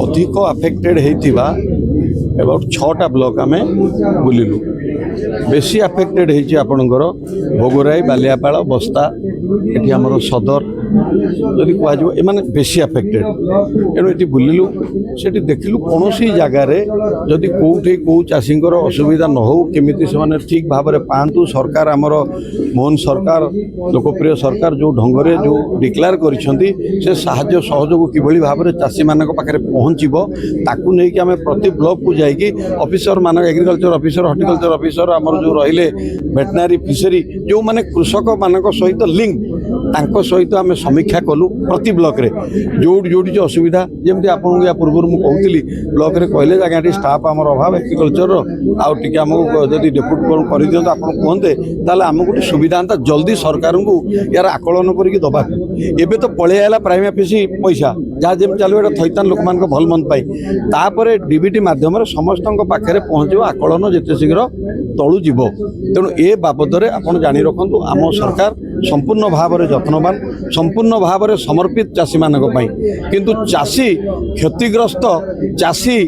अधिक affected होइतिबा about 6टा block आमे बुलिलु बेसी अफेक्टेड होइछि आपणकर भोगराई बालियापाଳ बस्ता एठी हमर सदर जदि कहजो एमाने बेसी अफेक्टेड एणु एठी बुलिलु सेठी देखिलु कोनोसी जगार जदि कोठी को चाषींकर असुविधा न हो केमिति से ठीक भाव में पातु सरकार आमर मोहन सरकार लोकप्रिय सरकार जो ढंगरे जो डिक्लेयर करिसेंती से साहाय्य सहयोग किभली भाव में चाषी मानक पाखरे पहुँचबो ताकू नै कि आमे प्रति ब्लॉक को जाइकी ऑफिसर मान एग्रीकल्चर ऑफिसर हॉर्टिकल्चर ऑफिसर आमर जो रहिले वेटनरी फिशरी जो माने कृषक मानक सहित लिंक तांको सहित आम समीक्षा कलु प्रति ब्लॉक रे जोड़ी जोड़ी जो असुविधा जमी आपको या पूर्व मुझे कहती ब्लॉक रे कहले आगे स्टाफ आमर अभाव एग्रीकल्चर आगे आमको जब डेपुट कर दिखाते आप कहते ताले आमको गोटे सुविधा आता जल्दी सरकार को यार आकलन करके दबा एबे तो पलि आला प्राइम ऑफिस पैसा जहाँ जमी चलो ये थैतान लोक मान भल मन पाई डीबीटी माध्यम समस्त पाखे पहुँचो आकलन जिते शीघ्र तलू जीव तेणु ए बाबद आप जानी रखु आम सरकार संपूर्ण भाव में जत्नवान संपूर्ण भाव में समर्पित चाषी मानक किंतु चाषी क्षतिग्रस्त चाषी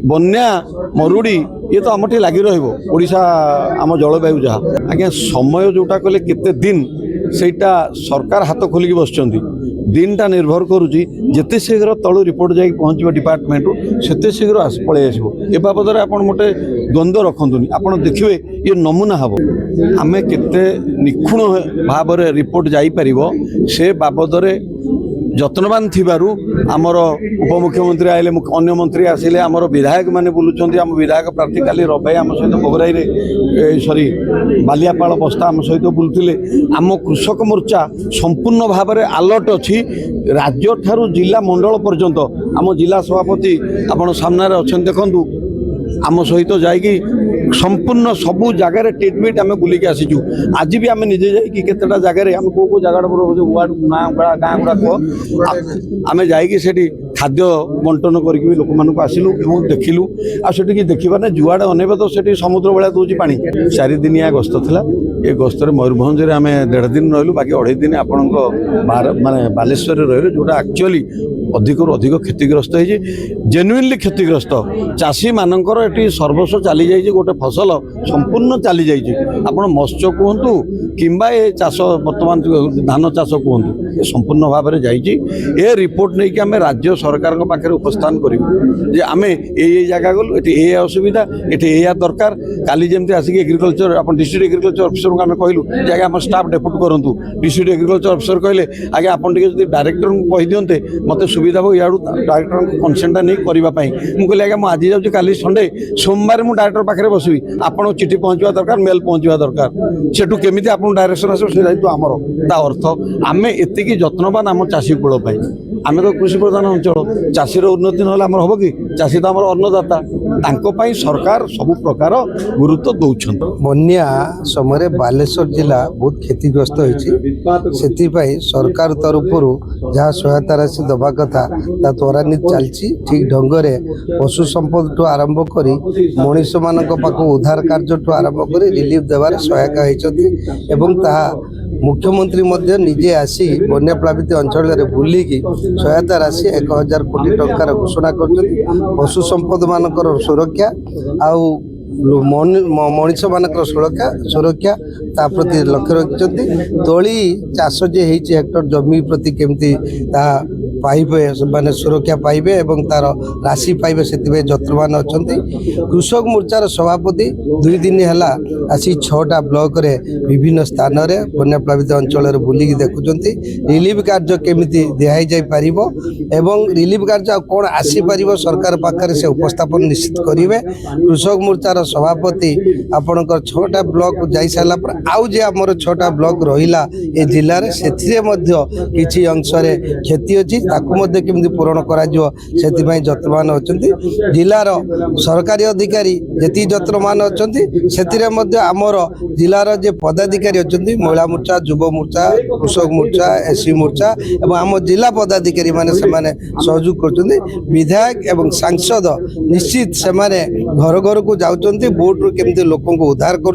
बन्या मरुड़ी ये तो आमठी लगी रोशा आम जलवायु जहाँ आज्ञा समय जोटा कले केते दिन सेटा सरकार हाथ खोलिकी बसचंती दिनटा निर्भर करुच्ची जिते शीघ्र तलु रिपोर्ट जाए पहुँचो डिपार्टमेंट से शीघ्र पलि आसो ए बाबद में आप गोटे द्वंद्व रखुनि आप देखिए ये नमूना हम आमे केते निखुण भाव में रिपोर्ट जापर से बाबद जत्नवान थिबारु आमर उपमुख्यमंत्री आइले अन्य मंत्री आसिले आमर विधायक माने बुलुचंती आम विधायक प्रार्थी काली रबाई आम सहित भोगराई रे सॉरी बालियापाଳ बस्ता आम सहित बुलुतिले आम कृषक मोर्चा संपूर्ण भाव में अलर्ट अच्छी राज्य ठारू जिला मंडल पर्यंत आम जिला सभापति आपण सामने अच्छा देखु आम सहित जाइकी संपूर्ण सबू जगार ट्रिटमेंट आम बुलिकी आसीचु आज भी आम निजे जाइकी केतेटा जगार आम को जगह वार्ड गाँ गुड़ाक आम जाइकी सेठी खाद्य बंटन करके लोक मानक आसिलु और देखिलु आठिकी देखा जुआड़े अनेब तो से समुद्र भाया दूसरी पा 4 दिनिया गस्त था ये गस्त मयूरभंज में आम 1.5 दिन रही बाकी 2.5 दिन आपण माने बालेश्वर रही जोटा एक्चुअली अधिक अधिक क्षतिग्रस्त है जेन्युइनली क्षतिग्रस्त चाषी मानकर ये सर्वस्व चली जाइए गोटे फसल संपूर्ण चली जाइए आपण मत्स्य कहतु किंबा ये चाष बर्तमान धान चाष कहतु ये संपूर्ण भाव में जाइए रिपोर्ट नहीं कि आम राज्य सरकार पाखे उपस्थान करूँ आम ये जगह गलु ये असुविधा ये दरकार काली जमी आसिक एग्रीकल्चर आप डिस्ट्रिक्ट एग्रीकल्चर ऑफिसर को आम कहलु आगे आम स्टाफ डेपुट करूँ डिस्ट्रिक्ट एग्रीकल्चर ऑफिसर कहले आगे आप डायरेक्टर को कही दिंते मत सुविधा हो या डायरेक्टर कनसेंटा नहीं करने मुझे आगे मुझे आज जाऊँगी काली संडे सोमवार मुझे डायरेक्टर पाखे बसवि आपन चिठी पहुँचवा दरकार मेल पहुँचवा दरकार सेठू केमी आप डायरेक्शन आसो से दायित्व आमर ता अर्थ आम एतिकी जत्नवान आम चाषी कूल आम तो कृषि प्रधान अंचल चाषीर उन्नति ना आम हम कि चाषी तो आम अन्नदाता तांको सरकार सबु प्रकार गुरुत्व दौरान बन्या समय बालेश्वर जिला बहुत क्षतिग्रस्त होती सरकार तरफ जहाँ सहायता राशि दबा कथा त्वरान्वित चलती ठीक ढंग से पशु संपद ठू आरंभ कर मनीष मान उद्धार कार्य ठू आरंभ कर रिलीफ देवार सहायक होती मुख्यमंत्री मध्य निजे आसी बन्या प्लावित अंचल बुलिकी सहायता राशि 1000 कोटी टंकार घोषणा कर पशु संपद मानकर सुरक्षा आउ मनीष मान सुरक्षा प्रति लक्ष्य रखिंट तली चाष जे हेक्टर जमी प्रति केमती पाइबे माने सुरक्षा पाइबे एवं तार राशि पाइबे से जत्नवान अच्छा कृषक मोर्चार सभापति 2 दिन है आसी 6टा ब्लॉक रे विभिन्न स्थान रे बन्या प्लावित अंचल बुलिकी देखुंट रिलीफ कार्य केमी दिहाई जाई पारिबो एवं रिलीफ कार्य कौन आसी पारिबो सरकार पाखरे से उपस्थापन निश्चित करिवे कृषक मोर्चार सभापति आपणकर 6टा ब्लॉक जाई साला पर आउ जे हमर 6टा ब्लॉक रहिला ए जिल्ला रे सेथिरे मध्य किछि अंश रे क्षति अछि केमती पूरण कर जत्नवान अच्छा जिलार सरकारी अधिकारी जी जत्नवान अच्छा से आमर जिलार जे पदाधिकारी अच्छा महिला मोर्चा युव मोर्चा कृषक मोर्चा एससी मोर्चा और आम जिला पदाधिकारी माने सहयोग कर विधायक एवं सांसद निश्चित से घर घर को जाऊँच बोट रु केमती लोक को उद्धार कर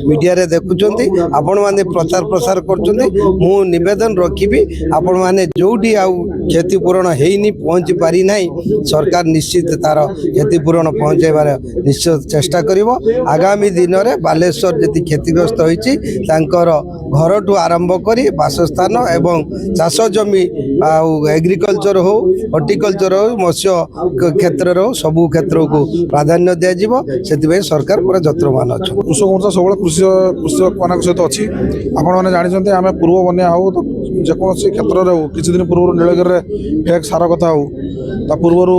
मीडिया रे देखुं आपण मैंने प्रचार प्रसार कर निवेदन रखी आपण मैंने जोटी आउ क्षतिपूरण होनी पहुँची पारि ना सरकार निश्चित तार क्षतिपूरण पहुँचाइबार निश्चित चेष्टा करिवो। आगामी दिन में बालेश्वर जी क्षतिग्रस्त होती घर ठू आरंभ करी बासस्थान एवं चाष जमी एग्रिकल्चर हो हॉर्टिकल्चर हो मत्स्य क्षेत्र हो सबू क्षेत्र को प्राधान्य दिज्व से सरकार पूरा जत्रमान अच्छा। कृषक मोर्चा सब कृषक मान सहित अच्छी आपण मैंने जानते आम पूर्व बन्या हो तो जेकोसी क्षेत्र में हो किसी दिन पूर्व नीलगिरी फेक सार कथा हो ता पूर्वर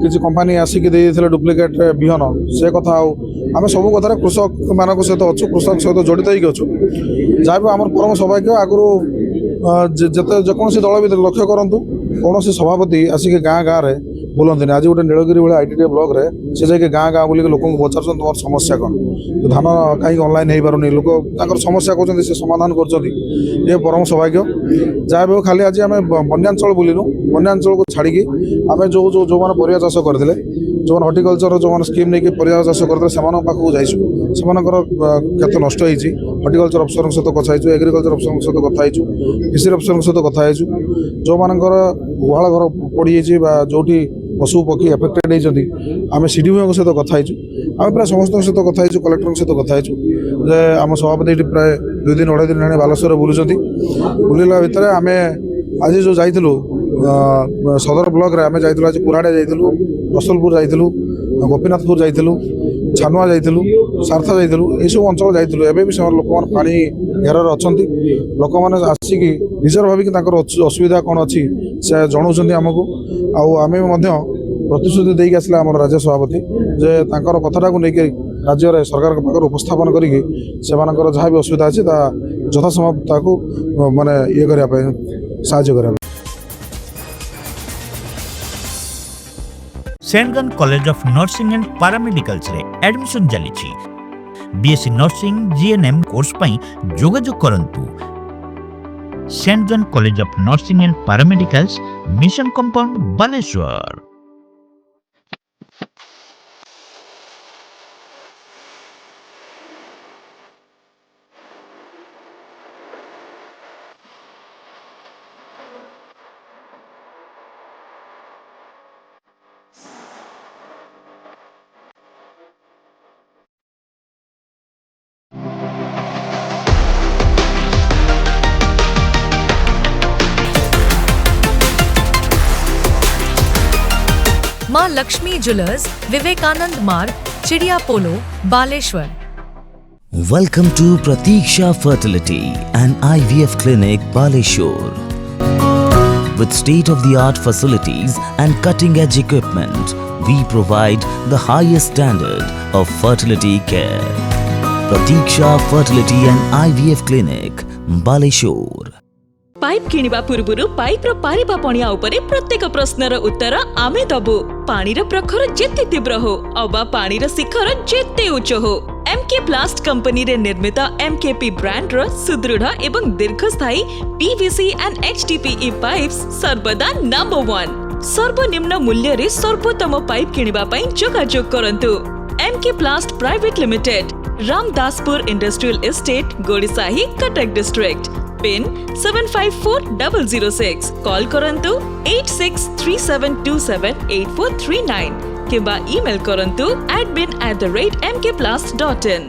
किसी कंपानी आसिक डुप्लिकेट बिहन से कथा हो आम सब कथार कृषक मान सहित अच्छु कृषक सहित जड़ित होकर जहाँ भी आम परम सौभाग्य आगु जिते जेकोसी दल भी लक्ष्य करूँ कौन सभापति आसिक गाँ गाँव में बोलते आज गोटे नीलगिरी भाई आईटीडीए ब्लॉक रे से जाके गाँ गाँ बुल लोक पचार तुम समस्या कौन धान कहीं ऑनलाइन हो पार लोक समस्या कहते से समाधान कर परम सौभाग्य जहाँ भी खाली आज आम बन्यांचल बुलूँ बन्यांचल को छाड़ी आम जो जो जो मैंने परिया चाष करते जो हॉर्टिकल्चर जो मैंने स्कीम नहीं परिया चाष करते से पाखक जाइए क्षेत्र नष्ट होती हॉर्टिकल्चर अफसर सहित कथा एग्रिकल्चर अफसर सहित कथा फिशरी अफसर सहित कथा जो मानकर गुहाल घर पड़ी जो पशु पक्षी एफेक्टेड होती आम सीडीओ सहित कथा आम प्राय समस्त सहित कथा कलेक्टर सहित कथा आम सभापति प्राय 2 दिन 2.5 दिन बालेश्वर बुलूँ बुलला भितर आम आज जो जाइलु सदर ब्लॉक रे आम जाइलु आज कुराड़े जाइलु रसलपुर जाइलु गोपीनाथपुर जाइलु छानुआ जाइलु सारथा जाइलु ये सब अंचल जाइलु एबे भी से लोक मैंने पानी घेर अच्छा लोक मैंने आसिक निजर भाविक असुविधा कौन अच्छी से जनाऊँ आमको आम प्रतिश्रुति देके आसला आम राज्य सभापति जे तांकर कथाटा को लेकिन राज्य रे सरकार पाखर उपस्थापन करिके सेमानकर जहाँ भी असुविधा अच्छी यथासंभव माने ये करने साहाय्य करा। सेंटगन college of nursing and paramedicals रे एडमिशन चली बीएससी नर्सिंग जीएनएम कोर्स पई जोगाजोग करंतु। सेंटगन college of nursing and paramedicals mission compound Baleshwar. मां लक्ष्मी ज्वेलर्स, विवेकानंद मार्ग, चिड़िया पोलो, Baleshwar. Welcome to Pratiksha Fertility and IVF Clinic, Baleshwar. With state-of-the-art facilities and cutting-edge equipment, we provide the highest standard of fertility care. Pratiksha Fertility and IVF Clinic, Baleshwar. Pipe किनिबा पूर्वरु pipe रो पारिबा पणिया उपरे प्रत्येक प्रश्नर उत्तर आमे दबु। पानी रो प्रखर जेते तीव्र हो अबा पानी रो शिखर जेते उच्च हो, एमके प्लास्ट कंपनी रे निर्मित एमकेपी ब्रांड रो सुदृढ़ एवं दीर्घस्थायी पीवीसी एंड एचडीपीई पाइप्स सर्वदा नंबर 1। सर्वनिम्न मूल्य रे सर्वोत्तम पाइप किनिबा पई जोगाजोग करंतु। MK Plast private limited, Ramdaspur industrial estate, Godisahi, Cuttack district. Pin 754006। Call करंतु 8637278439 किंबा ईमेल करंतु admin@mkplast.in।